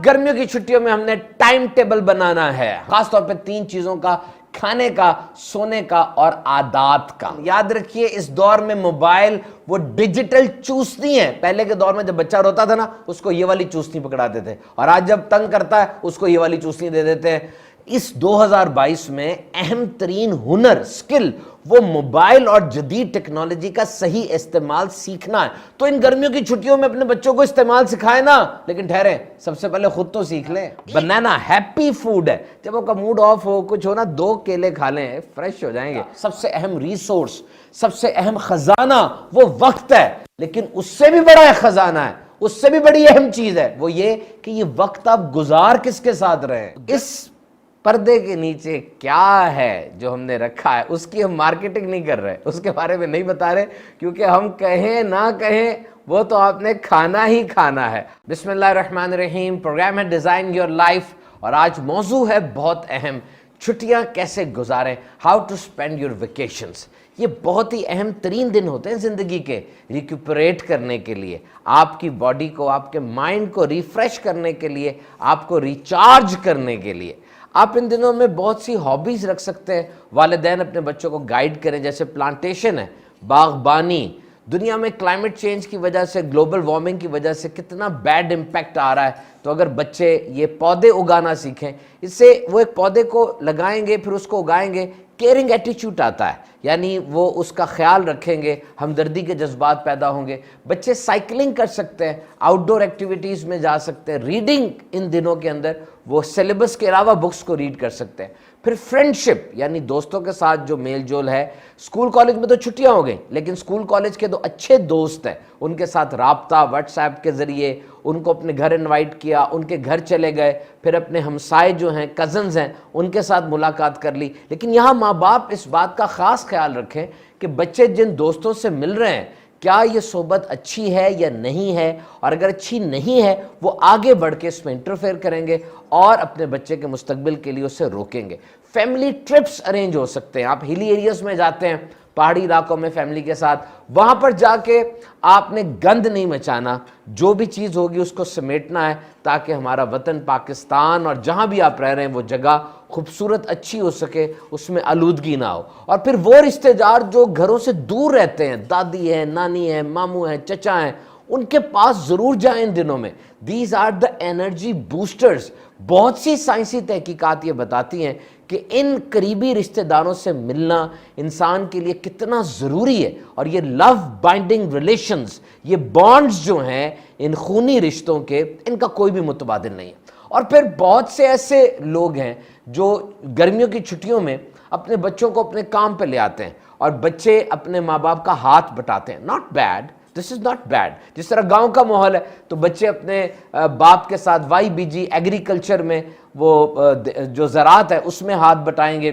گرمیوں کی چھٹیوں میں ہم نے ٹائم ٹیبل بنانا ہے، خاص طور پہ 3 چیزوں کا: کھانے کا، سونے کا اور عادات کا۔ یاد رکھیے اس دور میں موبائل وہ ڈیجیٹل چوسنی ہے۔ پہلے کے دور میں جب بچہ روتا تھا نا، اس کو یہ والی چوسنی پکڑاتے تھے، اور آج جب تنگ کرتا ہے اس کو یہ والی چوسنی دے دیتے ہیں۔ اس 2022 میں اہم ترین ہنر، سکل، وہ موبائل اور جدید ٹیکنالوجی کا صحیح استعمال سیکھنا ہے۔ تو ان گرمیوں کی چھٹیوں میں اپنے بچوں کو استعمال سکھائیں نا، لیکن ٹھہریں، سب سے پہلے خود تو سیکھ لیں۔ بنانا ہیپی فوڈ ہے، جب آپ کا موڈ آف ہو، کچھ ہو نا، 2 کیلے کھا لیں، فریش ہو جائیں گے۔ سب سے اہم ریسورس، سب سے اہم خزانہ وہ وقت ہے، لیکن اس سے بھی بڑا خزانہ ہے، اس سے بھی بڑی اہم چیز ہے، وہ یہ کہ یہ وقت آپ گزار کس کے ساتھ رہے ہیں۔ اس پردے کے نیچے کیا ہے جو ہم نے رکھا ہے، اس کی ہم مارکیٹنگ نہیں کر رہے، اس کے بارے میں نہیں بتا رہے، کیونکہ ہم کہیں نہ کہیں وہ تو آپ نے کھانا ہی کھانا ہے۔ بسم اللہ الرحمن الرحیم، پروگرام ہے ڈیزائن یور لائف، اور آج موضوع ہے بہت اہم: چھٹیاں کیسے گزاریں، how to spend your vacations. یہ بہت ہی اہم ترین دن ہوتے ہیں زندگی کے، ریکوپریٹ کرنے کے لیے، آپ کی باڈی کو، آپ کے مائنڈ کو ریفریش کرنے کے لیے، آپ کو ریچارج کرنے کے لیے۔ آپ ان دنوں میں بہت سی ہابیز رکھ سکتے ہیں۔ والدین اپنے بچوں کو گائیڈ کریں، جیسے پلانٹیشن ہے، باغبانی۔ دنیا میں کلائمیٹ چینج کی وجہ سے، گلوبل وارمنگ کی وجہ سے کتنا بیڈ امپیکٹ آ رہا ہے، تو اگر بچے یہ پودے اگانا سیکھیں، اس سے وہ ایک پودے کو لگائیں گے، پھر اس کو اگائیں گے، کیئرنگ ایٹیچیوڈ آتا ہے، یعنی وہ اس کا خیال رکھیں گے، ہمدردی کے جذبات پیدا ہوں گے۔ بچے سائیکلنگ کر سکتے ہیں، آؤٹ ڈور ایکٹیویٹیز میں جا سکتے ہیں، ریڈنگ ان دنوں کے اندر وہ سلیبس کے علاوہ بکس کو ریڈ کر سکتے ہیں۔ پھر فرینڈشپ، یعنی دوستوں کے ساتھ جو میل جول ہے۔ اسکول کالج میں تو چھٹیاں ہو گئیں، لیکن اسکول کالج کے 2 اچھے دوست ہیں، ان کے ساتھ رابطہ واٹس ایپ کے ذریعے، ان کو اپنے گھر انوائٹ کیا، ان کے گھر چلے گئے، پھر اپنے ہمسائے جو ہیں، کزنز ہیں، ان کے ساتھ ملاقات کر لی۔ لیکن یہاں ماں باپ اس بات کا خاص خیال رکھیں کہ بچے جن دوستوں سے مل رہے ہیں، کیا یہ صحبت اچھی ہے یا نہیں ہے، اور اگر اچھی نہیں ہے وہ آگے بڑھ کے اس میں انٹرفیئر کریں گے اور اپنے بچے کے مستقبل کے لیے اسے روکیں گے۔ فیملی ٹرپس ارینج ہو سکتے ہیں، آپ ہلی ایریاز میں جاتے ہیں، پہاڑی علاقوں میں فیملی کے ساتھ، وہاں پر جا کے آپ نے گند نہیں مچانا، جو بھی چیز ہوگی اس کو سمیٹنا ہے، تاکہ ہمارا وطن پاکستان اور جہاں بھی آپ رہ رہے ہیں وہ جگہ خوبصورت اچھی ہو سکے، اس میں آلودگی نہ ہو۔ اور پھر وہ رشتہ دار جو گھروں سے دور رہتے ہیں، دادی ہے، نانی ہے، ماموں ہیں، چچا ہیں، ان کے پاس ضرور جائیں ان دنوں میں۔ These are the energy boosters. بہت سی سائنسی تحقیقات یہ بتاتی ہیں کہ ان قریبی رشتہ داروں سے ملنا انسان کے لیے کتنا ضروری ہے، اور یہ لو بائنڈنگ ریلیشنز، یہ بانڈز جو ہیں ان خونی رشتوں کے، ان کا کوئی بھی متبادل نہیں ہے۔ اور پھر بہت سے ایسے لوگ ہیں جو گرمیوں کی چھٹیوں میں اپنے بچوں کو اپنے کام پہ لے آتے ہیں، اور بچے اپنے ماں باپ کا ہاتھ بٹاتے ہیں۔ Not bad, this is not bad. جس طرح گاؤں کا ماحول ہے تو بچے اپنے باپ کے ساتھ وائی بی جی ایگریکلچر میں، وہ جو زراعت ہے اس میں ہاتھ بٹائیں گے،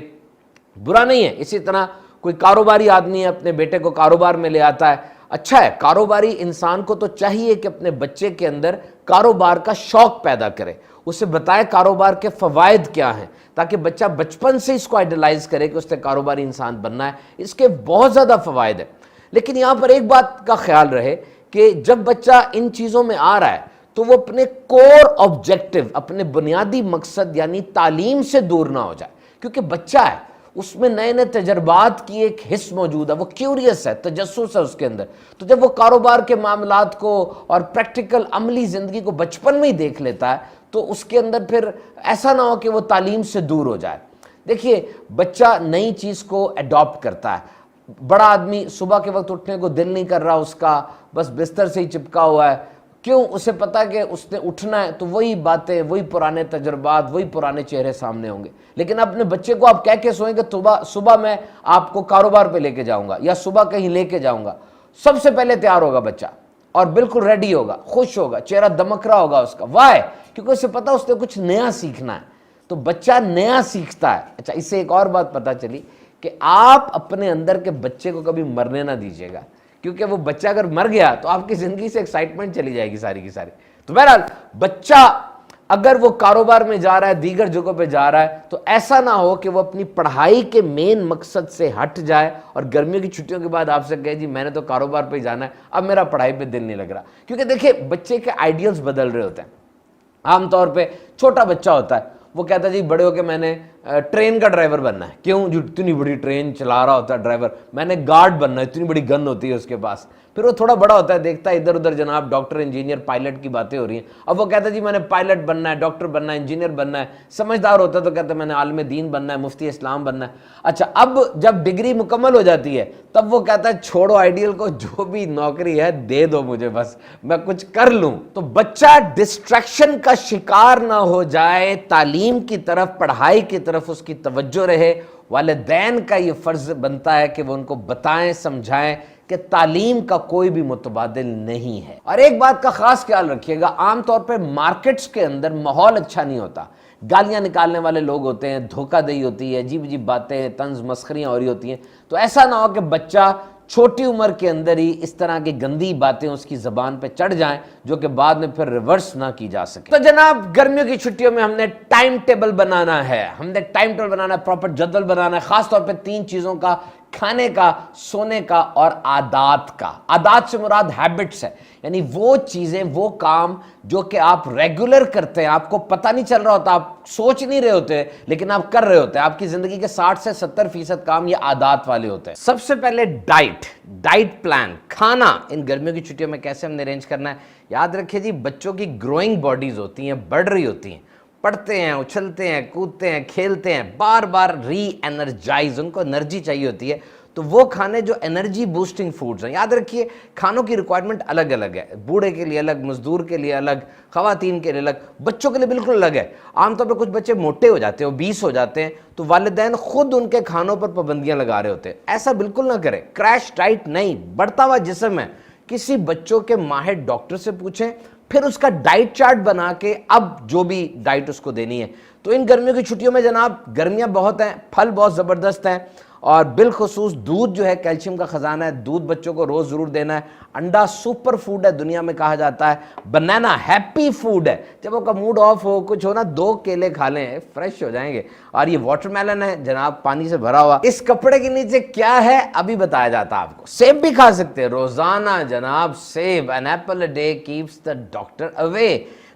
برا نہیں ہے۔ اسی طرح کوئی کاروباری آدمی ہے، اپنے بیٹے کو کاروبار میں لے آتا ہے، اچھا ہے۔ کاروباری انسان کو تو چاہیے کہ اپنے بچے کے اندر کاروبار کا شوق پیدا کرے، اسے بتائے کاروبار کے فوائد کیا ہیں، تاکہ بچہ بچپن سے اس کو آئیڈیلائز کرے کہ اس نے کاروباری انسان بننا ہے۔ اس کے بہت زیادہ فوائد ہیں، لیکن یہاں پر ایک بات کا خیال رہے کہ جب بچہ ان چیزوں میں آ رہا ہے تو وہ اپنے کور آبجیکٹو، اپنے بنیادی مقصد یعنی تعلیم سے دور نہ ہو جائے، کیونکہ بچہ ہے، اس میں نئے نئے تجربات کی ایک حص موجود ہے، وہ کیوریس ہے، تجسس ہے اس کے اندر۔ تو جب وہ کاروبار کے معاملات کو اور پریکٹیکل عملی زندگی کو بچپن میں ہی دیکھ لیتا ہے، تو اس کے اندر پھر ایسا نہ ہو کہ وہ تعلیم سے دور ہو جائے۔ دیکھیے، بچہ نئی چیز کو ایڈاپٹ کرتا ہے۔ بڑا آدمی صبح کے وقت اٹھنے کو دل نہیں کر رہا اس کا، بس بستر سے ہی چپکا ہوا ہے، کیوں؟ اسے پتا کہ اس نے اٹھنا ہے تو وہی باتیں، وہی پرانے تجربات، وہی پرانے چہرے سامنے ہوں گے۔ لیکن اپنے بچے کو آپ کہہ کے سوئیں کہ صبح میں آپ کو کاروبار پہ لے کے جاؤں گا یا صبح کہیں لے کے جاؤں گا، سب سے پہلے تیار ہوگا بچہ اور بالکل ریڈی ہوگا، خوش ہوگا، چہرہ دمک رہا ہوگا اس کا۔ وائی؟ کیونکہ اسے پتا اس نے کچھ نیا سیکھنا ہے۔ تو بچہ نیا سیکھتا ہے۔ اچھا، اس سے ایک اور بات پتا چلی کہ آپ اپنے اندر کے بچے کو کبھی مرنے نہ دیجیے گا، کیونکہ وہ بچہ اگر مر گیا تو آپ کی زندگی سے ایکسائٹمنٹ چلی جائے گی ساری کی ساری۔ تو بہرحال بچہ اگر وہ کاروبار میں جا رہا ہے، دیگر جگہوں پہ جا رہا ہے، تو ایسا نہ ہو کہ وہ اپنی پڑھائی کے مین مقصد سے ہٹ جائے اور گرمیوں کی چھٹیوں کے بعد آپ سے کہے جی میں نے تو کاروبار پہ جانا ہے، اب میرا پڑھائی پہ دل نہیں لگ رہا۔ کیونکہ دیکھیں، بچے کے آئیڈیلز بدل رہے ہوتے ہیں۔ عام طور پہ چھوٹا بچہ ہوتا ہے وہ کہتا ہے جی بڑے ہو کے میں نے ٹرین کا ڈرائیور بننا ہے. کیوں؟ جو اتنی بڑی ٹرین چلا رہا ہوتا ہے ڈرائیور. میں نے گارڈ بننا ہے, اتنی بڑی گن ہوتی ہے اس کے پاس. پھر وہ تھوڑا بڑا ہوتا ہے, دیکھتا ہے ادھر ادھر جناب ڈاکٹر انجینئر پائلٹ کی باتیں ہو رہی ہیں. اب وہ کہتا ہے جی میں نے پائلٹ بننا ہے, ڈاکٹر بننا ہے, انجینئر بننا ہے. سمجھدار ہوتا ہے تو کہتا ہے میں نے عالم دین بننا ہے, مفتی اسلام بننا ہے. اچھا اب جب ڈگری مکمل ہو جاتی ہے تب وہ کہتا ہے چھوڑو آئیڈیل کو, جو بھی نوکری ہے دے دو مجھے, بس میں کچھ کر لوں. تو بچہ ڈسٹریکشن کا شکار نہ ہو جائے, تعلیم کی طرف, پڑھائی کی طرف اس کی توجہ رہے. والدین کا یہ فرض بنتا ہے کہ وہ ان کو بتائیں, سمجھائیں کہ تعلیم کا کوئی بھی متبادل نہیں ہے. اور ایک بات کا خاص خیال رکھیے گا, عام طور پہ مارکیٹس کے اندر ماحول اچھا نہیں ہوتا. گالیاں نکالنے والے لوگ ہوتے ہیں, دھوکہ دہی ہوتی ہے, عجیب عجیب باتیں, طنز مسخریاں ہو رہی ہوتی ہیں. تو ایسا نہ ہو کہ بچہ چھوٹی عمر کے اندر ہی اس طرح کی گندی باتیں اس کی زبان پہ چڑھ جائیں جو کہ بعد میں پھر ریورس نہ کی جا سکے. تو جناب گرمیوں کی چھٹیوں میں ہم نے ٹائم ٹیبل بنانا ہے, پراپر جدول بنانا ہے, خاص طور پہ 3 چیزوں کا, کھانے کا, سونے کا اور عادات کا. عادات سے مراد ہیبٹس ہے, یعنی وہ چیزیں, وہ کام جو کہ آپ ریگولر کرتے ہیں, آپ کو پتہ نہیں چل رہا ہوتا, آپ سوچ نہیں رہے ہوتے لیکن آپ کر رہے ہوتے ہیں. آپ کی زندگی کے 60 سے 70% کام یہ عادات والے ہوتے ہیں. سب سے پہلے ڈائٹ پلان, کھانا ان گرمیوں کی چھٹیوں میں کیسے ہم نے ارینج کرنا ہے. یاد رکھیے جی بچوں کی گروئنگ باڈیز ہوتی ہیں, بڑھ رہی ہوتی ہیں, پڑھتے ہیں, اچھلتے ہیں, کودتے ہیں, کھیلتے ہیں, بار بار ری انرجائز, ان کو انرجی چاہیے ہوتی ہے. تو وہ کھانے جو انرجی بوسٹنگ فوڈز ہیں, یاد رکھیے کھانوں کی ریکوائرمنٹ الگ الگ ہے, بوڑھے کے لیے الگ, مزدور کے لیے الگ, خواتین کے لیے الگ, بچوں کے لیے بالکل الگ ہے. عام طور پر کچھ بچے موٹے ہو جاتے ہیں, 20 ہو جاتے ہیں, تو والدین خود ان کے کھانوں پر پابندیاں لگا رہے ہوتے ہیں. ایسا بالکل نہ کریں, کریش ڈائٹ نہیں, بڑھتا ہوا جسم ہے. کسی بچوں کے ماہر ڈاکٹر سے پوچھیں, پھر اس کا ڈائٹ چارٹ بنا کے اب جو بھی ڈائٹ اس کو دینی ہے. تو ان گرمیوں کی چھٹیوں میں جناب گرمیاں بہت ہیں, پھل بہت زبردست ہیں, اور بالخصوص دودھ جو ہے کیلشیم کا خزانہ ہے, دودھ بچوں کو روز ضرور دینا ہے. انڈا سپر فوڈ ہے, دنیا میں کہا جاتا ہے. بنانا ہیپی فوڈ ہے, جب آپ کا موڈ آف ہو, کچھ ہو نا, 2 کیلے کھا لیں, فریش ہو جائیں گے. اور یہ واٹر میلن ہے جناب, پانی سے بھرا ہوا. اس کپڑے کے نیچے کیا ہے ابھی بتایا جاتا ہے آپ کو. سیب بھی کھا سکتے ہیں روزانہ جناب, سیب, an apple a day keeps the doctor away.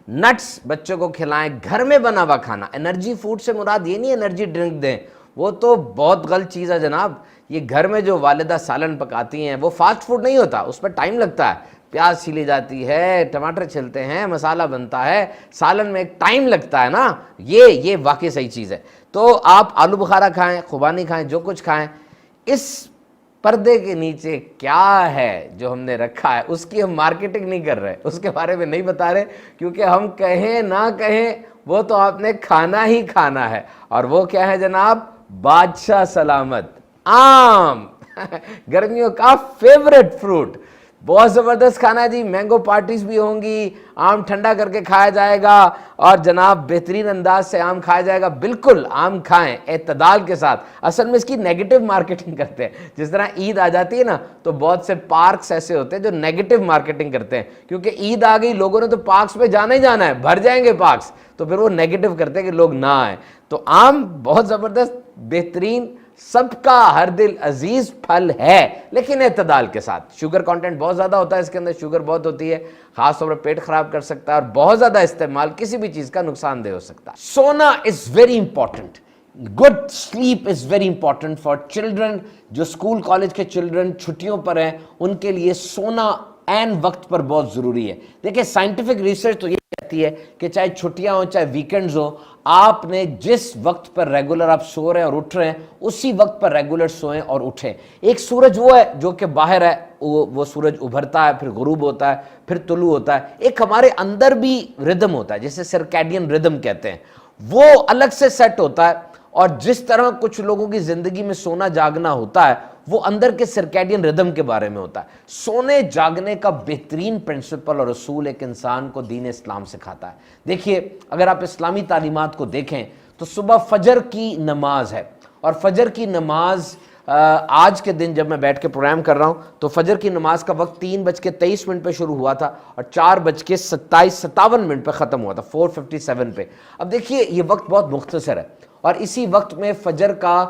Nuts بچوں کو کھلائیں, گھر میں بنا ہوا کھانا. انرجی فوڈ سے مراد یہ نہیں انرجی ڈرنک دیں, وہ تو بہت غلط چیز ہے جناب. یہ گھر میں جو والدہ سالن پکاتی ہیں وہ فاسٹ فوڈ نہیں ہوتا, اس پر ٹائم لگتا ہے. پیاز چھیلی جاتی ہے, ٹماٹر چھلتے ہیں, مسالہ بنتا ہے, سالن میں ایک ٹائم لگتا ہے نا. یہ واقعی صحیح چیز ہے. تو آپ آلو بخارا کھائیں, خوبانی کھائیں, جو کچھ کھائیں. اس پردے کے نیچے کیا ہے جو ہم نے رکھا ہے اس کی ہم مارکیٹنگ نہیں کر رہے, اس کے بارے میں نہیں بتا رہے, کیونکہ ہم کہیں نہ کہیں وہ تو آپ نے کھانا ہی کھانا ہے. اور وہ کیا ہے جناب, بادشاہ سلامت, آم. گرمیوں کا فیوریٹ فروٹ, بہت زبردست کھانا ہے جی. مینگو پارٹیز بھی ہوں گی, آم ٹھنڈا کر کے کھایا جائے گا, اور جناب بہترین انداز سے آم کھایا جائے گا. بالکل آم کھائیں اعتدال کے ساتھ. اصل میں اس کی نیگیٹو مارکیٹنگ کرتے ہیں. جس طرح عید آ جاتی ہے نا, تو بہت سے پارکس ایسے ہوتے ہیں جو نیگیٹو مارکیٹنگ کرتے ہیں, کیونکہ عید آ گئی, لوگوں نے تو پارکس پہ جانا ہی جانا ہے, بھر جائیں گے پارکس, تو پھر وہ نیگیٹو کرتے ہیں کہ لوگ نہ آئیں. تو آم بہت زبردست, بہترین, سب کا ہر دل عزیز پھل ہے, لیکن اعتدال کے ساتھ. شوگر کانٹینٹ بہت زیادہ ہوتا ہے اس کے اندر, شوگر بہت ہوتی ہے, خاص طور پر پیٹ خراب کر سکتا ہے, اور بہت زیادہ استعمال کسی بھی چیز کا نقصان دہ ہو سکتا ہے. سونا is very important. Good sleep is very important for children. جو اسکول کالج کے چلڈرن چھٹیوں پر ہیں ان کے لیے سونا عین وقت پر بہت ضروری ہے. دیکھیں سائنٹیفک ریسرچ تو یہ کہتی ہے کہ چاہے چھٹیاں ہوں چاہے ویکنڈز ہوں, آپ نے جس وقت پر ریگولر آپ سو رہے ہیں اور اٹھ رہے ہیں اسی وقت پر ریگولر سوئیں اور اٹھیں. ایک سورج وہ ہے جو کہ باہر ہے, وہ سورج ابھرتا ہے, پھر غروب ہوتا ہے, پھر طلوع ہوتا ہے. ایک ہمارے اندر بھی ردم ہوتا ہے جسے سرکیڈین ردم کہتے ہیں, وہ الگ سے سیٹ ہوتا ہے. اور جس طرح کچھ لوگوں کی زندگی میں سونا جاگنا ہوتا ہے وہ اندر کے سرکیڈین ردم کے بارے میں ہوتا ہے. سونے جاگنے کا بہترین پرنسپل اور اصول ایک انسان کو دین اسلام سکھاتا ہے. دیکھیے اگر آپ اسلامی تعلیمات کو دیکھیں تو صبح فجر کی نماز ہے, اور فجر کی نماز آج کے دن جب میں بیٹھ کے پروگرام کر رہا ہوں تو فجر کی نماز کا وقت 3:23 پہ شروع ہوا تھا اور 4:57 پہ ختم ہوا تھا, 4:57 پہ. اب دیکھیے یہ وقت بہت مختصر ہے, اور اسی وقت میں فجر کا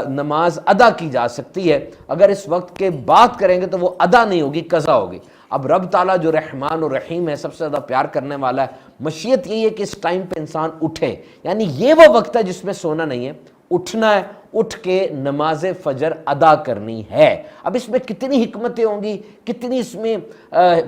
نماز ادا کی جا سکتی ہے. اگر اس وقت کے بات کریں گے تو وہ ادا نہیں ہوگی, قضا ہوگی. اب رب تعالیٰ جو رحمان و رحیم ہے, سب سے زیادہ پیار کرنے والا ہے, مشیت یہی ہے کہ اس ٹائم پہ انسان اٹھے. یعنی یہ وہ وقت ہے جس میں سونا نہیں ہے, اٹھنا ہے, اٹھ کے نماز فجر ادا کرنی ہے. اب اس میں کتنی حکمتیں ہوں گی, کتنی اس میں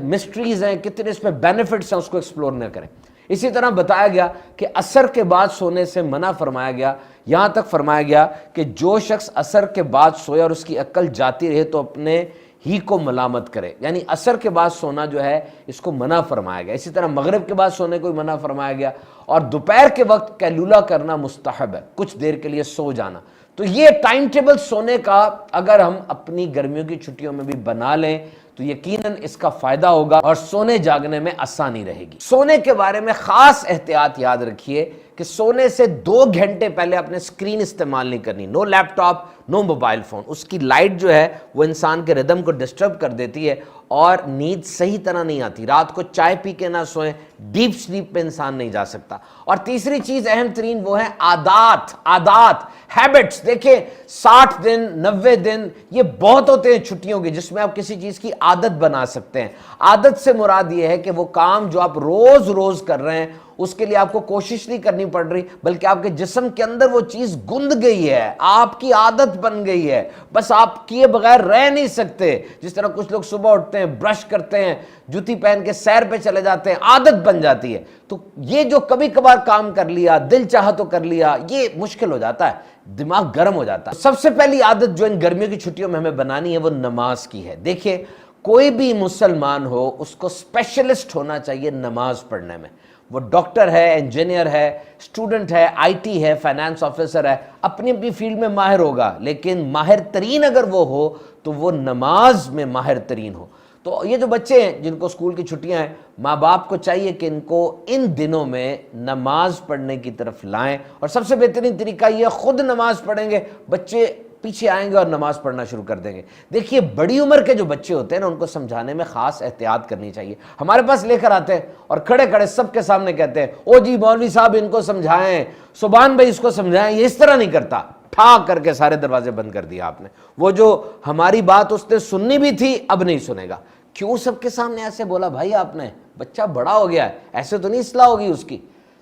مسٹریز ہیں, کتنے اس میں بینیفٹس ہیں, اس کو ایکسپلور نہ کریں. اسی طرح بتایا گیا کہ عصر کے بعد سونے سے منع فرمایا گیا. یہاں تک فرمایا گیا کہ جو شخص عصر کے بعد سویا اور اس کی عقل جاتی رہے تو اپنے ہی کو ملامت کرے. یعنی عصر کے بعد سونا جو ہے اس کو منع فرمایا گیا. اسی طرح مغرب کے بعد سونے کو منع فرمایا گیا, اور دوپہر کے وقت قیلولہ کرنا مستحب ہے, کچھ دیر کے لیے سو جانا. تو یہ ٹائم ٹیبل سونے کا اگر ہم اپنی گرمیوں کی چھٹیوں میں بھی بنا لیں تو یقیناً اس کا فائدہ ہوگا اور سونے جاگنے میں آسانی رہے گی. سونے کے بارے میں خاص احتیاط یاد رکھیے کہ سونے سے 2 گھنٹے پہلے اپنے سکرین استعمال نہیں کرنی. نو لیپ ٹاپ, نو موبائل فون. اس کی لائٹ جو ہے وہ انسان کے ردم کو ڈسٹرب کر دیتی ہے اور نیند صحیح طرح نہیں آتی. رات کو چائے پی کے نہ سوئیں, ڈیپ سلیپ پہ انسان نہیں جا سکتا. اور تیسری چیز اہم ترین وہ ہے عادات, ہیبٹس. دیکھیں 60 دن 90 دن یہ بہت ہوتے ہیں چھٹیوں کے, جس میں آپ کسی چیز کی عادت بنا سکتے ہیں. عادت سے مراد یہ ہے کہ وہ کام جو آپ روز کر رہے ہیں اس کے لیے آپ کو کوشش نہیں کرنی پڑ رہی, بلکہ آپ کے جسم کے اندر وہ چیز گند گئی ہے, آپ کی عادت بن گئی ہے, بس آپ کیے بغیر رہ نہیں سکتے. جس طرح کچھ لوگ صبح اٹھتے ہیں, برش کرتے ہیں, جوتی پہن کے سیر پہ چلے جاتے ہیں, عادت بن جاتی ہے. تو یہ جو کبھی کبھار کام کر لیا, دل چاہا تو کر لیا, یہ مشکل ہو جاتا ہے, دماغ گرم ہو جاتا ہے. سب سے پہلی عادت جو ان گرمیوں کی چھٹیوں میں ہمیں بنانی ہے وہ نماز کی ہے. دیکھیے کوئی بھی مسلمان ہو اس کو اسپیشلسٹ ہونا چاہیے نماز پڑھنے میں. وہ ڈاکٹر ہے, انجینئر ہے, اسٹوڈنٹ ہے, آئی ٹی ہے, فائنانس آفیسر ہے, اپنی اپنی فیلڈ میں ماہر ہوگا, لیکن ماہر ترین اگر وہ ہو تو وہ نماز میں ماہر ترین ہو. تو یہ جو بچے ہیں جن کو اسکول کی چھٹیاں ہیں, ماں باپ کو چاہیے کہ ان کو ان دنوں میں نماز پڑھنے کی طرف لائیں, اور سب سے بہترین طریقہ یہ خود نماز پڑھیں گے, بچے پیچھے آئیں گے اور نماز پڑھنا شروع کر دیں گے. دیکھیے بڑی عمر کے جو بچے ہوتے ہیں نا, ان کو سمجھانے میں خاص احتیاط کرنی چاہیے. ہمارے پاس لے کر آتے ہیں اور کھڑے کھڑے سب کے سامنے کہتے ہیں, او جی مولوی صاحب ان کو سمجھائیں, سبحان بھائی اس کو سمجھائیں. یہ اس طرح نہیں کرتا, ٹھا کر کے سارے دروازے بند کر دیا آپ نے. وہ جو ہماری بات اس نے سننی بھی تھی اب نہیں سنے گا. کیوں سب کے سامنے ایسے بولا بھائی آپ نے, بچہ بڑا ہو گیا ہے, ایسے تو نہیں اصلاح ہوگی اس کی.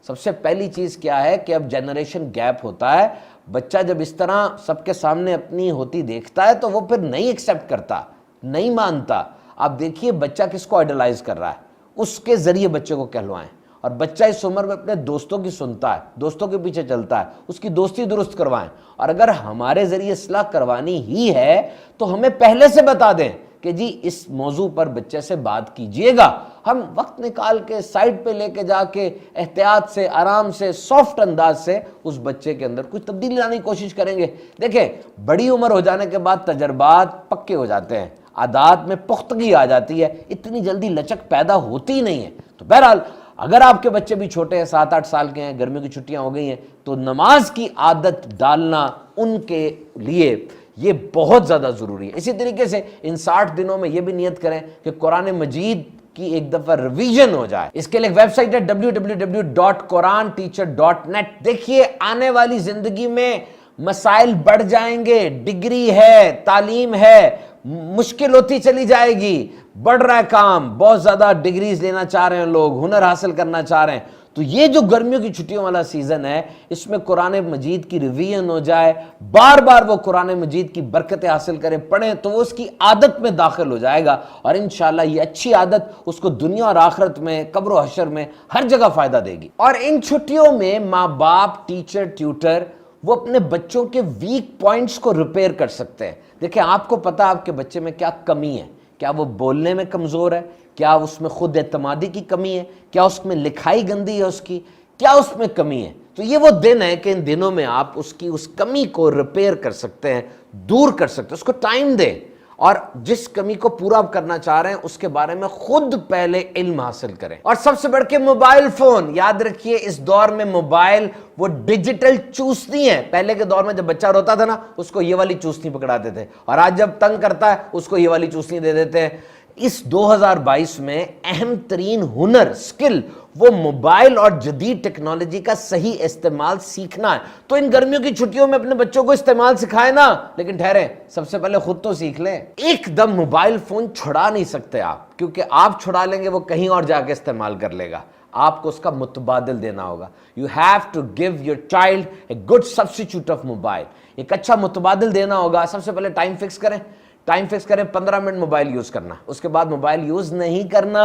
سب سے پہلی چیز کیا ہے کہ اب جنریشن گیپ ہوتا ہے. بچہ جب اس طرح سب کے سامنے اپنی ہوتی دیکھتا ہے تو وہ پھر نہیں ایکسیپٹ کرتا, نہیں مانتا. آپ دیکھیے بچہ کس کو آئیڈلائز کر رہا ہے, اس کے ذریعے بچے کو کہلوائیں. اور بچہ اس عمر میں اپنے دوستوں کی سنتا ہے, دوستوں کے پیچھے چلتا ہے, اس کی دوستی درست کروائیں. اور اگر ہمارے ذریعے اصلاح کروانی ہی ہے تو ہمیں پہلے سے بتا دیں کہ جی اس موضوع پر بچے سے بات کیجئے گا. ہم وقت نکال کے سائڈ پہ لے کے جا کے احتیاط سے, آرام سے, سافٹ انداز سے اس بچے کے اندر کچھ تبدیلی لانے کی کوشش کریں گے. دیکھیں بڑی عمر ہو جانے کے بعد تجربات پکے ہو جاتے ہیں, عادات میں پختگی آ جاتی ہے, اتنی جلدی لچک پیدا ہوتی نہیں ہے. تو بہرحال اگر آپ کے بچے بھی چھوٹے ہیں, 7-8 سال کے ہیں, گرمیوں کی چھٹیاں ہو گئی ہیں, تو نماز کی عادت ڈالنا ان کے لیے یہ بہت زیادہ ضروری ہے. اسی طریقے سے ان 60 دنوں میں یہ بھی نیت کریں کہ قرآن مجید کی ایک دفعہ ریویژن ہو جائے. اس کے لیے ایک ویب سائٹ ہے www.quranteacher.net. دیکھیے آنے والی زندگی میں مسائل بڑھ جائیں گے, ڈگری ہے, تعلیم ہے, مشکل ہوتی چلی جائے گی, بڑھ رہا ہے کام, بہت زیادہ ڈگریز لینا چاہ رہے ہیں لوگ, ہنر حاصل کرنا چاہ رہے ہیں. تو یہ جو گرمیوں کی چھٹیوں والا سیزن ہے, اس میں قرآن مجید کی ریویژن ہو جائے, بار بار وہ قرآن مجید کی برکتیں حاصل کریں, پڑھیں, تو وہ اس کی عادت میں داخل ہو جائے گا. اور انشاءاللہ یہ اچھی عادت اس کو دنیا اور آخرت میں, قبر و حشر میں ہر جگہ فائدہ دے گی. اور ان چھٹیوں میں ماں باپ, ٹیچر, ٹیوٹر وہ اپنے بچوں کے ویک پوائنٹس کو ریپیئر کر سکتے ہیں. دیکھیں آپ کو پتا آپ کے بچے میں کیا کمی ہے, کیا وہ بولنے میں کمزور ہے, کیا اس میں خود اعتمادی کی کمی ہے, کیا اس میں لکھائی گندی ہے اس کی, کیا اس میں کمی ہے. تو یہ وہ دن ہے کہ ان دنوں میں آپ اس کی اس کمی کو ریپیئر کر سکتے ہیں, دور کر سکتے ہیں, اس کو ٹائم دیں, اور جس کمی کو پورا کرنا چاہ رہے ہیں اس کے بارے میں خود پہلے علم حاصل کریں. اور سب سے بڑھ کے موبائل فون, یاد رکھیے اس دور میں موبائل وہ ڈیجیٹل چوسنی ہے. پہلے کے دور میں جب بچہ روتا تھا نا, اس کو یہ والی چوسنی پکڑاتے تھے, اور آج جب تنگ کرتا ہے اس کو یہ والی چوسنی دے دیتے ہیں. اس 2022 میں اہم ترین ہنر سکل وہ موبائل اور جدید ٹیکنالوجی کا صحیح استعمال سیکھنا ہے. تو ان گرمیوں کی چھٹیوں میں اپنے بچوں کو استعمال سکھائے نا, لیکن ٹھہرے, سب سے پہلے خود تو سیکھ لیں. ایک دم موبائل فون چھڑا نہیں سکتے آپ, کیونکہ آپ چھڑا لیں گے وہ کہیں اور جا کے استعمال کر لے گا. آپ کو اس کا متبادل دینا ہوگا. You have to give your child a good substitute of mobile. ایک اچھا متبادل دینا ہوگا. سب سے پہلے ٹائم فکس کریں. 15 منٹ موبائل یوز کرنا, اس کے بعد موبائل یوز نہیں کرنا.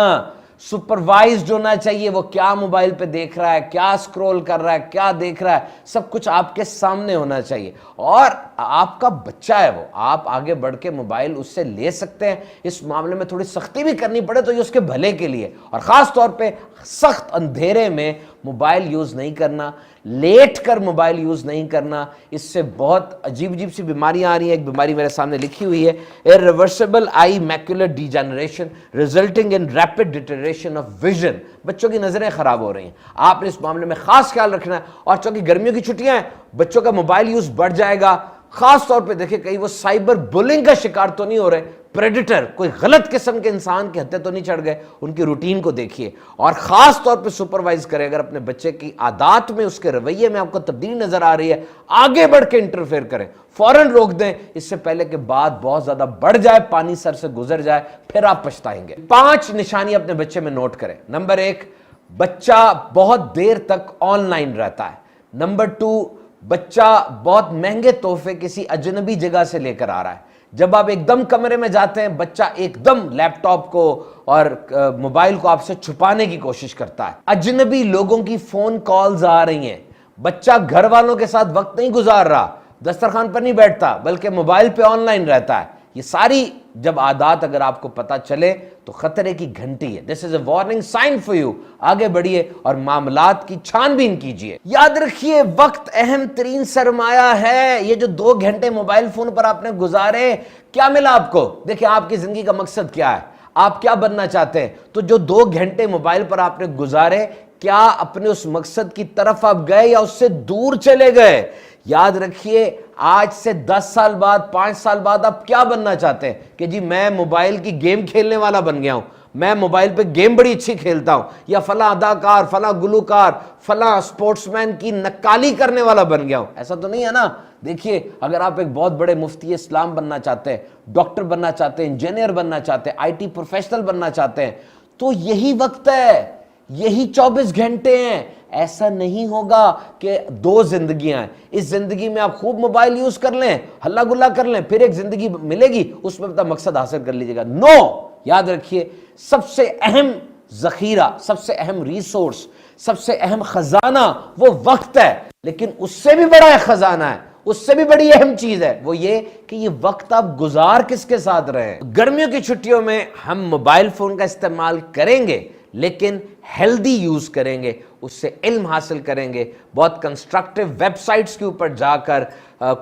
سپروائزڈ ہونا چاہیے, وہ کیا موبائل پہ دیکھ رہا ہے, کیا سکرول کر رہا ہے, کیا دیکھ رہا ہے, سب کچھ آپ کے سامنے ہونا چاہیے. اور آپ کا بچہ ہے وہ, آپ آگے بڑھ کے موبائل اس سے لے سکتے ہیں. اس معاملے میں تھوڑی سختی بھی کرنی پڑے تو یہ اس کے بھلے کے لیے. اور خاص طور پہ سخت اندھیرے میں موبائل یوز نہیں کرنا, لیٹ کر موبائل یوز نہیں کرنا. اس سے بہت عجیب سی بیماریاں آ رہی ہیں. ایک بیماری میرے سامنے لکھی ہوئی ہے, irreversible eye macular degeneration resulting in rapid deterioration of vision. بچوں کی نظریں خراب ہو رہی ہیں. آپ نے اس معاملے میں خاص خیال رکھنا ہے. اور چونکہ گرمیوں کی چھٹیاں ہیں, بچوں کا موبائل یوز بڑھ جائے گا. خاص طور پہ دیکھیں کہیں وہ سائبر بولنگ کا شکار تو نہیں ہو رہے, پریڈیٹر کوئی غلط قسم کے انسان کے ہتھے تو نہیں چڑھ گئے. ان کی روٹین کو دیکھیے اور خاص طور پہ سپروائز کریں. اگر اپنے بچے کی عادات میں, اس کے رویے میں آپ کو تبدیلی نظر آ رہی ہے, آگے بڑھ کے انٹرفیئر کریں, فوراً روک دیں, اس سے پہلے کہ بات بہت زیادہ بڑھ جائے, پانی سر سے گزر جائے, پھر آپ پچھتائیں گے. 5 نشانیاں اپنے بچے میں نوٹ کریں. نمبر 1, بچہ بہت دیر تک آن لائن رہتا ہے. نمبر 2, بچہ بہت مہنگے تحفے کسی اجنبی جگہ سے لے کر آ رہا ہے. جب آپ ایک دم کمرے میں جاتے ہیں, بچہ ایک دم لیپ ٹاپ کو اور موبائل کو آپ سے چھپانے کی کوشش کرتا ہے. اجنبی لوگوں کی فون کالز آ رہی ہیں. بچہ گھر والوں کے ساتھ وقت نہیں گزار رہا, دسترخوان پر نہیں بیٹھتا, بلکہ موبائل پہ آن لائن رہتا ہے. یہ ساری جب عادات اگر آپ کو پتا چلے تو خطرے کی گھنٹی ہے. This is a warning sign for you. آگے بڑھیے اور معاملات کی چھان بین کیجیے. یاد رکھیے, وقت اہم ترین سرمایہ ہے. یہ جو 2 گھنٹے موبائل فون پر آپ نے گزارے, کیا ملا آپ کو؟ دیکھیں آپ کی زندگی کا مقصد کیا ہے, آپ کیا بننا چاہتے ہیں. تو جو 2 گھنٹے موبائل پر آپ نے گزارے, کیا اپنے اس مقصد کی طرف آپ گئے یا اس سے دور چلے گئے؟ یاد رکھیے, آج سے 10 سال بعد, 5 سال بعد آپ کیا بننا چاہتے ہیں کہ جی میں موبائل کی گیم کھیلنے والا بن گیا ہوں, میں موبائل پہ گیم بڑی اچھی کھیلتا ہوں, یا فلاں اداکار, فلاں گلوکار, فلاں سپورٹس مین کی نقالی کرنے والا بن گیا ہوں. ایسا تو نہیں ہے نا. دیکھیے, اگر آپ ایک بہت بڑے مفتی اسلام بننا چاہتے ہیں, ڈاکٹر بننا چاہتے ہیں, انجینئر بننا چاہتے ہیں, آئی ٹی پروفیشنل بننا چاہتے ہیں, تو یہی وقت ہے, یہی 24 گھنٹے ہیں. ایسا نہیں ہوگا کہ 2 زندگیاں ہیں, اس زندگی میں آپ خوب موبائل یوز کر لیں, ہلہ گلہ کر لیں, پھر ایک زندگی ملے گی, اس میں اپنا مقصد حاصل کر لیجیے گا. نو, یاد رکھیے, سب سے اہم ذخیرہ, سب سے اہم ریسورس, سب سے اہم خزانہ وہ وقت ہے. لیکن اس سے بھی بڑا ایک خزانہ ہے, اس سے بھی بڑی اہم چیز ہے, وہ یہ کہ یہ وقت آپ گزار کس کے ساتھ رہے ہیں. گرمیوں کی چھٹیوں میں ہم موبائل فون کا استعمال کریں گے, لیکن ہیلدی یوز کریں گے, اس سے علم حاصل کریں گے, بہت کنسٹرکٹیو ویب سائٹس کے اوپر جا کر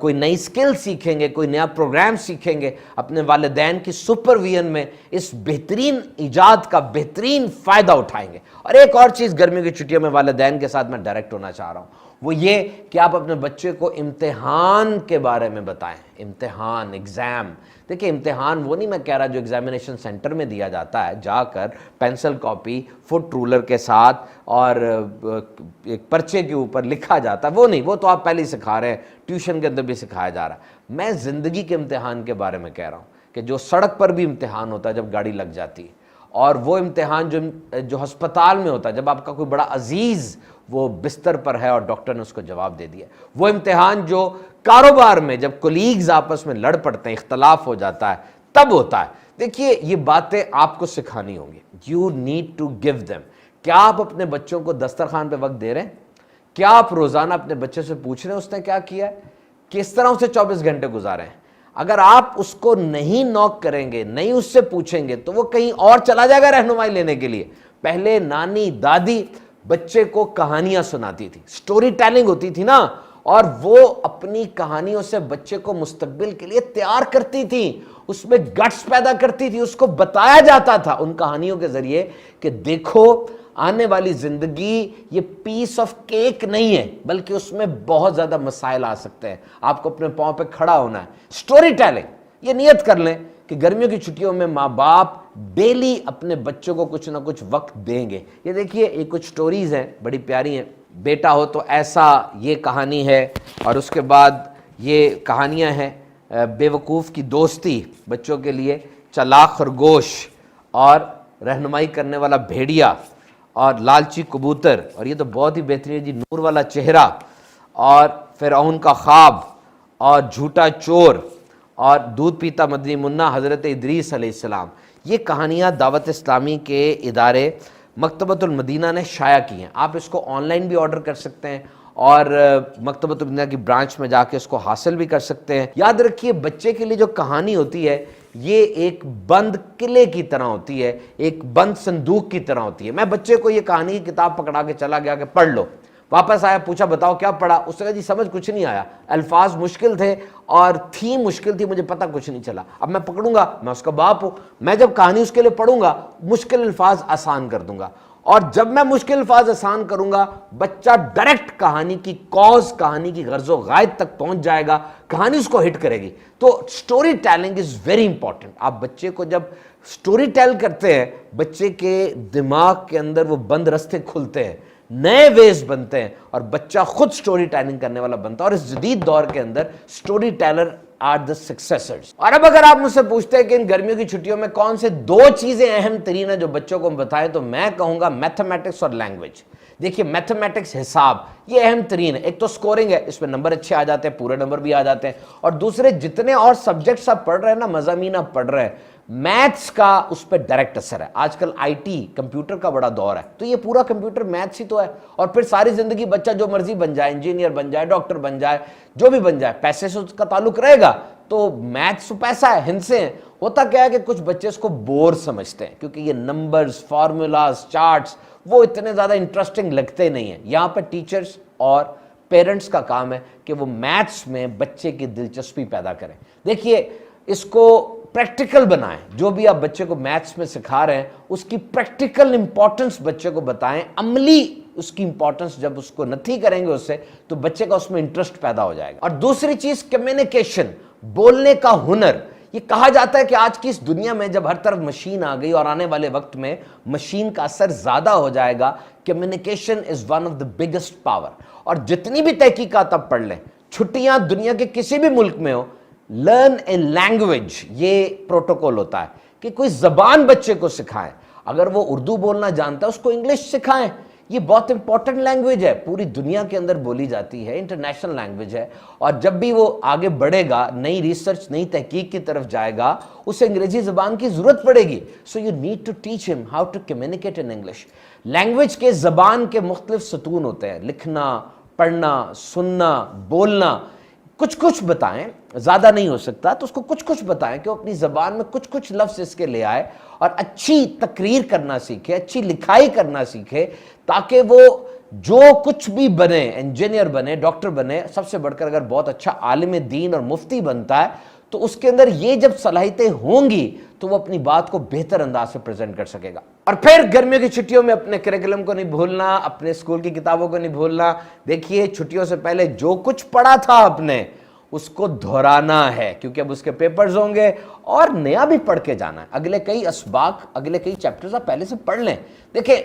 کوئی نئی سکل سیکھیں گے, کوئی نیا پروگرام سیکھیں گے, اپنے والدین کی سپرویژن میں اس بہترین ایجاد کا بہترین فائدہ اٹھائیں گے. اور ایک اور چیز گرمیوں کی چھٹیوں میں والدین کے ساتھ میں ڈائریکٹ ہونا چاہ رہا ہوں, وہ یہ کہ آپ اپنے بچے کو امتحان کے بارے میں بتائیں. امتحان, ایگزام. دیکھیں, امتحان وہ نہیں میں کہہ رہا جو ایگزامینیشن سینٹر میں دیا جاتا ہے, جا کر پینسل کاپی فٹ رولر کے ساتھ اور ایک پرچے کے اوپر لکھا جاتا ہے, وہ نہیں, وہ تو آپ پہلے ہی سکھا رہے ہیں, ٹیوشن کے اندر بھی سکھایا جا رہا ہے. میں زندگی کے امتحان کے بارے میں کہہ رہا ہوں کہ جو سڑک پر بھی امتحان ہوتا ہے جب گاڑی لگ جاتی ہے, اور وہ امتحان جو ہسپتال میں ہوتا ہے جب آپ کا کوئی بڑا عزیز وہ بستر پر ہے اور ڈاکٹر نے اس کو جواب دے دیا, وہ امتحان جو کاروبار میں جب کولیگز آپس میں لڑ پڑتے ہیں, اختلاف ہو جاتا ہے, تب ہوتا ہے. دیکھیے, یہ باتیں آپ کو سکھانی ہوں گی. You need to give them. کیا آپ اپنے بچوں کو دسترخوان پہ وقت دے رہے ہیں؟ کیا آپ روزانہ اپنے بچے سے پوچھ رہے ہیں اس نے کیا کیا ہے, کس طرح اسے 24 گھنٹے گزارے ہیں؟ اگر آپ اس کو نہیں نوک کریں گے, نہیں اس سے پوچھیں گے, تو وہ کہیں اور چلا جائے گا رہنمائی لینے کے لیے. پہلے نانی دادی بچے کو کہانیاں سناتی تھی, سٹوری ٹیلنگ ہوتی تھی نا, اور وہ اپنی کہانیوں سے بچے کو مستقبل کے لیے تیار کرتی تھی, اس میں گٹس پیدا کرتی تھی. اس کو بتایا جاتا تھا ان کہانیوں کے ذریعے کہ دیکھو آنے والی زندگی یہ پیس آف کیک نہیں ہے, بلکہ اس میں بہت زیادہ مسائل آ سکتے ہیں, آپ کو اپنے پاؤں پہ کھڑا ہونا ہے. سٹوری ٹیلنگ, یہ نیت کر لیں کہ گرمیوں کی چھٹیوں میں ماں باپ ڈیلی اپنے بچوں کو کچھ نہ کچھ وقت دیں گے. یہ دیکھیے یہ کچھ سٹوریز ہیں بڑی پیاری ہیں. بیٹا ہو تو ایسا یہ کہانی ہے, اور اس کے بعد یہ کہانیاں ہیں بے وقوف کی دوستی بچوں کے لیے, چلاک خرگوش اور رہنمائی کرنے والا بھیڑیا اور لالچی کبوتر, اور یہ تو بہت ہی بہترین جی نور والا چہرہ, اور فرعون کا خواب اور جھوٹا چور اور دودھ پیتا مدنی منا حضرت ادریس علیہ السلام. یہ کہانیاں دعوت اسلامی کے ادارے مکتبۃ المدینہ نے شائع کی ہیں. آپ اس کو آن لائن بھی آرڈر کر سکتے ہیں اور مکتبۃ المدینہ کی برانچ میں جا کے اس کو حاصل بھی کر سکتے ہیں. یاد رکھیے بچے کے لیے جو کہانی ہوتی ہے یہ ایک بند قلعے کی طرح ہوتی ہے, ایک بند صندوق کی طرح ہوتی ہے. میں بچے کو یہ کہانی کی کتاب پکڑا کے چلا گیا کہ پڑھ لو, واپس آیا پوچھا بتاؤ کیا پڑھا, اس نے کہا جی سمجھ کچھ نہیں آیا, الفاظ مشکل تھے اور تھیم مشکل تھی, مجھے پتہ کچھ نہیں چلا. اب میں پکڑوں گا, میں اس کا باپ ہوں, میں جب کہانی اس کے لیے پڑھوں گا مشکل الفاظ آسان کر دوں گا, اور جب میں مشکل الفاظ آسان کروں گا بچہ ڈائریکٹ کہانی کی کوز, کہانی کی غرض و غائب تک پہنچ جائے گا, کہانی اس کو ہٹ کرے گی. تو story telling is very important. آپ بچے کو جب سٹوری ٹیل کرتے ہیں بچے کے دماغ کے اندر وہ بند رستے کھلتے ہیں, نئے ویز بنتے ہیں, اور بچہ خود سٹوری ٹیلنگ کرنے والا بنتا ہے. اور اس جدید دور کے اندر story teller are the successors. اور اب اگر آپ مجھ سے پوچھتے ہیں کہ ان گرمیوں کی چھٹیوں میں کون سے 2 چیزیں اہم ترین ہیں جو بچوں کو بتائیں, تو میں کہوں گا میتھمیٹکس اور لینگویج. دیکھیے میتھمیٹکس حساب یہ اہم ترین ہے. ایک تو سکورنگ ہے, اس میں نمبر اچھے آ جاتے ہیں, پورے نمبر بھی آ جاتے ہیں, اور دوسرے جتنے اور سبجیکٹس آپ پڑھ رہے ہیں نا, مضامین آپ پڑھ رہے ہیں, میتھس کا اس پہ ڈائریکٹ اثر ہے. آج کل آئی ٹی کمپیوٹر کا بڑا دور ہے, تو یہ پورا کمپیوٹر میتھس ہی تو ہے. اور پھر ساری زندگی بچہ جو مرضی بن جائے, انجینئر بن جائے, ڈاکٹر بن جائے, جو بھی بن جائے, پیسے سے اس کا تعلق رہے گا. تو میتھس پیسہ ہے, ہندسے ہیں. ہوتا کیا ہے کہ کچھ بچے اس کو بور سمجھتے ہیں کیونکہ یہ نمبرز, فارمولاز, چارٹس وہ اتنے زیادہ انٹرسٹنگ لگتے نہیں ہیں. یہاں پہ ٹیچرز اور پیرنٹس کا کام ہے کہ وہ میتھس میں بچے کی دلچسپی پیدا کریں. دیکھیے اس کو پریکٹیکل بنائیں, جو بھی آپ بچے کو میتھس میں سکھا رہے ہیں اس کی پریکٹیکل امپورٹنس بچے کو بتائیں. عملی اس کی امپورٹنس جب اس کو نتھی کریں گے اس سے, تو بچے کا اس میں انٹرسٹ پیدا ہو جائے گا. اور دوسری چیز کمیونیکیشن, بولنے کا ہنر. یہ کہا جاتا ہے کہ آج کی اس دنیا میں جب ہر طرف مشین آ گئی اور آنے والے وقت میں مشین کا اثر زیادہ ہو جائے گا, communication is one of the biggest power. اور جتنی بھی تحقیقات آپ پڑھ لیں, چھٹیاں دنیا کے کسی بھی ملک میں ہو, لرن اے لینگویج یہ پروٹوکول ہوتا ہے کہ کوئی زبان بچے کو سکھائیں. اگر وہ اردو بولنا جانتا ہے اس کو انگلش سکھائیں. یہ بہت امپورٹنٹ لینگویج ہے, پوری دنیا کے اندر بولی جاتی ہے, انٹرنیشنل لینگویج ہے. اور جب بھی وہ آگے بڑھے گا, نئی ریسرچ, نئی تحقیق کی طرف جائے گا, اسے انگریزی زبان کی ضرورت پڑے گی. So you need to teach them how to communicate in English. Language کے زبان کے مختلف ستون ہوتے ہیں, لکھنا, پڑھنا, سننا, بولنا. کچھ کچھ بتائیں, زیادہ نہیں ہو سکتا تو اس کو کچھ کچھ بتائیں کہ وہ اپنی زبان میں کچھ کچھ لفظ اس کے لے آئے اور اچھی تقریر کرنا سیکھے, اچھی لکھائی کرنا سیکھے, تاکہ وہ جو کچھ بھی بنے, انجینئر بنے, ڈاکٹر بنے, سب سے بڑھ کر اگر بہت اچھا عالم دین اور مفتی بنتا ہے تو اس کے اندر یہ جب صلاحیتیں ہوں گی تو وہ اپنی بات کو بہتر انداز سے پریزنٹ کر سکے گا. اور پھر گرمیوں کی چھٹیوں میں اپنے کریکولم کو نہیں بھولنا, اپنے اسکول کی کتابوں کو نہیں بھولنا. دیکھیے چھٹیوں سے پہلے جو کچھ پڑھا تھا آپ نے اس کو دہرانا ہے, کیونکہ اب اس کے پیپرز ہوں گے اور نیا بھی پڑھ کے جانا ہے. اگلے کئی اسباق, اگلے کئی چیپٹرز آپ پہلے سے پڑھ لیں. دیکھیں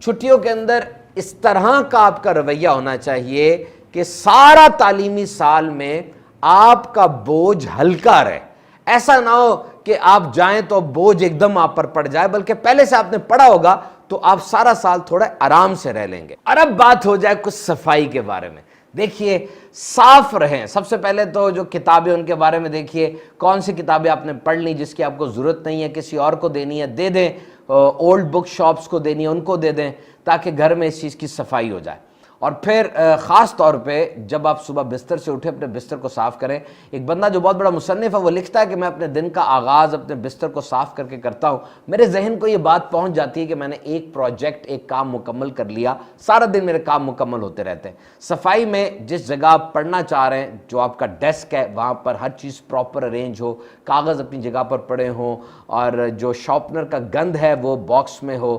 چھٹیوں کے اندر اس طرح کا آپ کا رویہ ہونا چاہیے کہ سارا تعلیمی سال میں آپ کا بوجھ ہلکا رہے. ایسا نہ ہو کہ آپ جائیں تو بوجھ ایک دم آپ پر پڑ جائے, بلکہ پہلے سے آپ نے پڑھا ہوگا تو آپ سارا سال تھوڑا آرام سے رہ لیں گے. اور اب بات ہو جائے کچھ صفائی کے بارے میں. دیکھیے صاف رہیں. سب سے پہلے تو جو کتابیں ان کے بارے میں دیکھیے, کون سی کتابیں آپ نے پڑھ لی جس کی آپ کو ضرورت نہیں ہے, کسی اور کو دینی ہے دے دیں, اولڈ بک شاپس کو دینی ہے ان کو دے دیں, تاکہ گھر میں اس چیز کی صفائی ہو جائے. اور پھر خاص طور پہ جب آپ صبح بستر سے اٹھے اپنے بستر کو صاف کریں. ایک بندہ جو بہت بڑا مصنف ہے وہ لکھتا ہے کہ میں اپنے دن کا آغاز اپنے بستر کو صاف کر کے کرتا ہوں. میرے ذہن کو یہ بات پہنچ جاتی ہے کہ میں نے ایک پروجیکٹ, ایک کام مکمل کر لیا, سارا دن میرے کام مکمل ہوتے رہتے ہیں. صفائی میں جس جگہ آپ پڑھنا چاہ رہے ہیں, جو آپ کا ڈیسک ہے وہاں پر ہر چیز پراپر ارینج ہو, کاغذ اپنی جگہ پر پڑے ہوں, اور جو شارپنر کا گند ہے وہ باکس میں ہو,